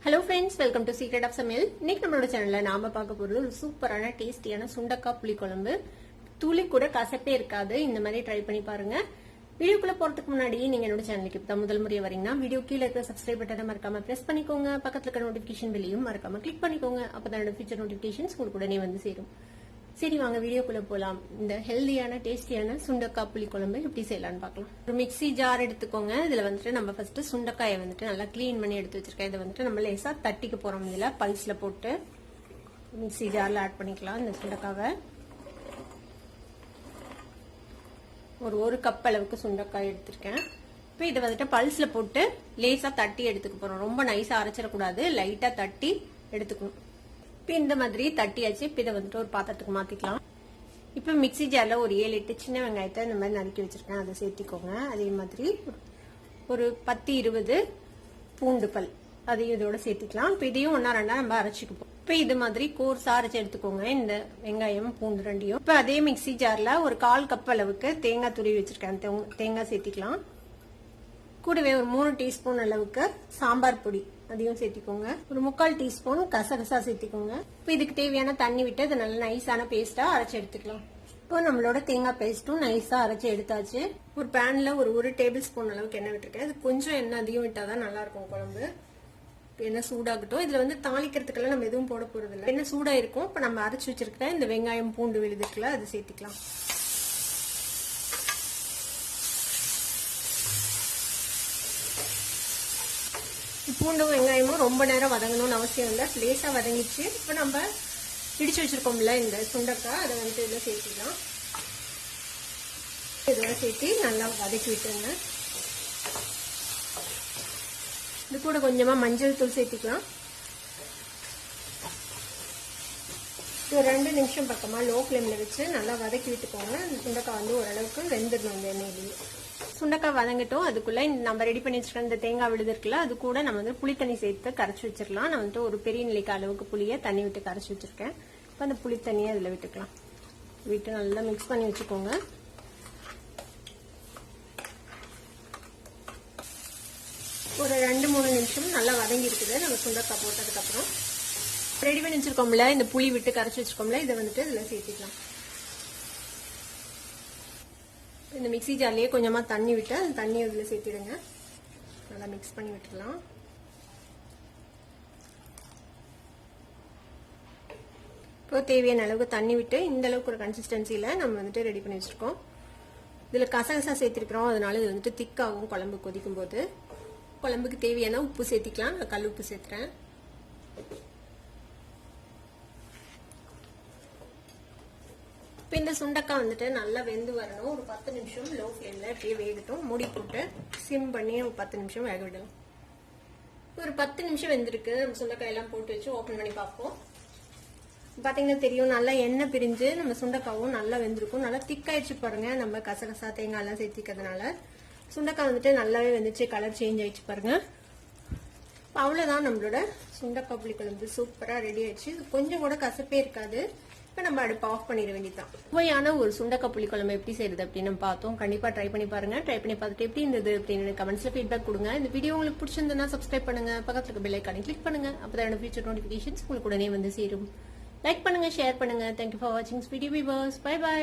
Hello friends, welcome to Secret of Samayal. இன்னைக்கு நம்மளோட சேனல்ல நாம பார்க்க போறது ஒரு சூப்பரான டேஸ்டியான சுண்டக்காய் புளி குழம்பு. துளி கூட கசப்பே இருக்காது. இந்த மாதிரி ட்ரை பண்ணி பாருங்க. வீடியோக்குள்ள போறதுக்கு முன்னாடி நீங்க என்னோட சேனலுக்கு இப்ப முதல் முறையா வரீங்கன்னா வீடியோ கீழ இருக்க சப்ஸ்கிரைப் பட்டனை மறக்காம பிரஸ் பண்ணிக்கோங்க. பக்கத்துல இருக்க நோட்டிபிகேஷன் பெல்லையும் மறக்காம கிளிக் பண்ணிக்கோங்க. அப்பதான் என்னோட ஃபியூச்சர் நோட்டிபிகேஷன்ஸ் உங்களுக்கு உடனே வந்து சேரும். சரி வாங்க வீடியோக்குள்ள போலாம். இந்த ஹெல்தியான டேஸ்டியான சுண்டக்காய் புளி குழம்பு எப்படி செய்யலாம்னு பார்க்கலாம். ஒரு மிக்ஸி ஜார் எடுத்துக்கோங்க. இதுல வந்துட்டு நம்ம ஃபர்ஸ்ட் சுண்டக்காயை வந்துட்டு நல்லா கிளீன் பண்ணி எடுத்து வச்சிருக்கேன். இதை வந்துட்டு நம்ம லேசா தட்டிக்க போறோம். இதுல பல்ஸ்ல போட்டு மிக்ஸி ஜார்ல ஆட் பண்ணிக்கலாம். இந்த சுண்டக்காவை ஒரு கப் அளவுக்கு சுண்டக்காய் எடுத்திருக்கேன். இப்போ இதை வந்துட்டு பல்ஸ்ல போட்டு லேசா தட்டி எடுத்துக்க போறோம். ரொம்ப நைஸா அரைச்சிடக்கூடாது, லைட்டா தட்டி எடுத்துக்கணும். இப்போ இந்த மாதிரி தட்டியாச்சு. இப்போ இதை வந்துட்டு ஒரு பாத்திரத்துக்கு மாத்திக்கலாம். இப்போ மிக்ஸி ஜார்ல ஒரு 7-8 சின்ன வெங்காயத்தை இந்த மாதிரி நறுக்கி வச்சிருக்கேன். அதை சேர்த்திக்கோங்க. அதே மாதிரி ஒரு 10-20 பூண்டு பல் அதையும் இதோட சேர்த்திக்கலாம். இப்போ இதையும் ஒன்னா ரெண்டா நம்ம அரைச்சிக்குப்போம். இப்போ இது மாதிரி கோர்ஸா அரைச்சு எடுத்துக்கோங்க, இந்த வெங்காயம் பூண்டு ரெண்டையும். இப்போ அதே மிக்ஸி ஜார்ல ஒரு 1/4 கப் அளவுக்கு தேங்காய் துருவி வச்சிருக்கேன். தேங்காய் சேர்த்திக்கலாம். கூடவே ஒரு 3 டீஸ்பூன் அளவுக்கு சாம்பார் பொடி அதையும் சேர்த்திக்கோங்க. ஒரு 3/4 டீஸ்பூன் கசகசா சேர்த்திக்கோங்க. இப்போ இதுக்கு தேவையான தண்ணி விட்டு அதை நல்ல நைஸான பேஸ்டா அரைச்சு எடுத்துக்கலாம். இப்போ நம்மளோட தேங்காய் பேஸ்ட்டும் நைஸா அரைச்சு எடுத்தாச்சு. ஒரு பேன்ல ஒரு டேபிள் ஸ்பூன் அளவுக்கு எண்ணெய் விட்டுருக்கேன். இது கொஞ்சம் எண்ணெய் அதிகம் விட்டாதான் நல்லா இருக்கும் குழம்பு. எண்ணெய் சூடாகட்டும். இதுல வந்து தாளிக்கிறதுக்கெல்லாம் நம்ம எதுவும் போட போறது இல்லை. எண்ணெய் சூடா இருக்கும். இப்போ நம்ம அரைச்சு வச்சிருக்க இந்த வெங்காயம் பூண்டு விழுது இருக்குல்ல, அது சேர்த்திக்கலாம். பூண்டும் வெங்காயமும் ரொம்ப நேரம் வதங்கணும்னு அவசியம் இல்லை, லேசா வதங்கிச்சு. இப்போ நம்ம இடிச்சு வச்சிருக்கோம்ல இந்த சுண்டக்காய், அதை வந்துட்டு இதில் சேர்த்திக்கலாம். இதெல்லாம் சேர்த்து நல்லா வதக்கி விட்டுருங்க. இது கூட கொஞ்சமா மஞ்சள் தூள் சேர்த்திக்கலாம். ஒரு 2 நிமிஷம் பக்கமா லோ ஃப்ளேம்ல வச்சு நல்லா வதக்கி விட்டுக்கோங்க. இந்த சுண்டக்காய் வந்து ஓரளவுக்கு வெந்துடணும் இந்த எண்ணெயிலேயே. சுண்டக்காய் வதங்கட்டும். அதுக்குள்ள நம்ம ரெடி பண்ணி வச்சிருக்க இந்த தேங்காய் விழுது இருக்குல்ல, அது கூட நம்ம வந்து புளி தண்ணி சேர்த்து கரைச்சி வச்சிருக்கலாம். நான் வந்துட்டு ஒரு பெரிய நெல்லிக்காய் அளவுக்கு புளியை தண்ணி விட்டு கரைச்சி வச்சிருக்கேன். இப்போ அந்த புளி தண்ணியை அதில் விட்டுக்கலாம். விட்டு நல்லா மிக்ஸ் பண்ணி வச்சுக்கோங்க. ஒரு 2-3 நிமிஷம் நல்லா வதங்கி இருக்குது நம்ம சுண்டக்காய் போட்டதுக்கு அப்புறம். ரெடி பண்ணி வச்சிருக்கோம்ல இந்த புளி விட்டு கரைச்சி வச்சிருக்கோம்ல, இதை வந்துட்டு இதுல சேர்த்திக்கலாம். இந்த மிக்ஸி ஜார்லயே கொஞ்சமா தண்ணி விட்டு அந்த தண்ணியை இதுல சேர்த்திடுங்க. நல்லா மிக்ஸ் பண்ணி விட்டுடலாம். இப்போ தேவையான அளவுக்கு தண்ணி விட்டு இந்த அளவுக்கு ஒரு கன்சிஸ்டன்சில நம்ம வந்துட்டு ரெடி பண்ணி வச்சிருக்கோம். இதுல கசகசா சேர்த்திருக்கிறோம், அதனால இது வந்துட்டு திக்காகும். குழம்பு கொதிக்கும் போது குழம்புக்கு தேவையான உப்பு சேர்த்திக்கலாம். நான் கல் உப்பு சேர்த்துறேன். இப்போ இந்த சுண்டக்காய் வந்துட்டு நல்லா வெந்து வரணும். ஒரு 10 நிமிஷம் லோ ஃப்ளேம்ல அப்படியே வேகட்டும். மூடி போட்டு சிம் பண்ணி ஒரு 10 நிமிஷம் வேக விடலாம். ஒரு 10 நிமிஷம் வெந்திருக்கு. நம்ம சுண்டக்காய் எல்லாம் போட்டு வச்சு ஓபன் பண்ணி பார்ப்போம். பாத்தீங்கன்னா தெரியும், நல்லா எண்ணெய் பிரிஞ்சு நம்ம சுண்டக்காவும் நல்லா வெந்திருக்கும். நல்லா திக்காயிடுச்சு பாருங்க. நம்ம கசகசா தேங்காய் எல்லாம் சேர்த்திக்கிறதுனால சுண்டக்காய் வந்துட்டு நல்லாவே வெந்துச்சு. கலர் சேஞ்ச் ஆயிடுச்சு பாருங்க. அவ்வளவுதான், நம்மளோட சுண்டக்காய் புளி குழம்பு சூப்பரா ரெடி ஆயிடுச்சு. கொஞ்சம் கூட கசப்பே இருக்காது. இப்போ நம்ம அடுப்பு ஆஃப் பண்ணிட வேண்டியதான். சுவையான ஒரு சுண்டக்காய் புளி குழம்பு எப்படி செய்யறது அப்படின்னு நம்ம பார்த்தோம். கண்டிப்பா ட்ரை பண்ணி பாருங்க. ட்ரை பண்ணி பார்த்துட்டு எப்படி இருந்தது அப்படின்னு கமெண்ட்ஸ்ல ஃபீட்பேக் கொடுங்க. இந்த வீடியோ உங்களுக்கு பிடிச்சிருந்தா சப்ஸ்கிரைப் பண்ணுங்க. பக்கத்துல இருக்க பெல் ஐகானை கிளிக் பண்ணுங்க. அப்பதான் ஃபியூச்சர் நோட்டிபிகேஷன்ஸ் உங்களுக்கு உடனே வந்து சேரும். லைக் பண்ணுங்க, ஷேர் பண்ணுங்க. தேங்க்யூ ஃபார் வாட்சிங் வீடியோ வியூவர்ஸ். Bye by.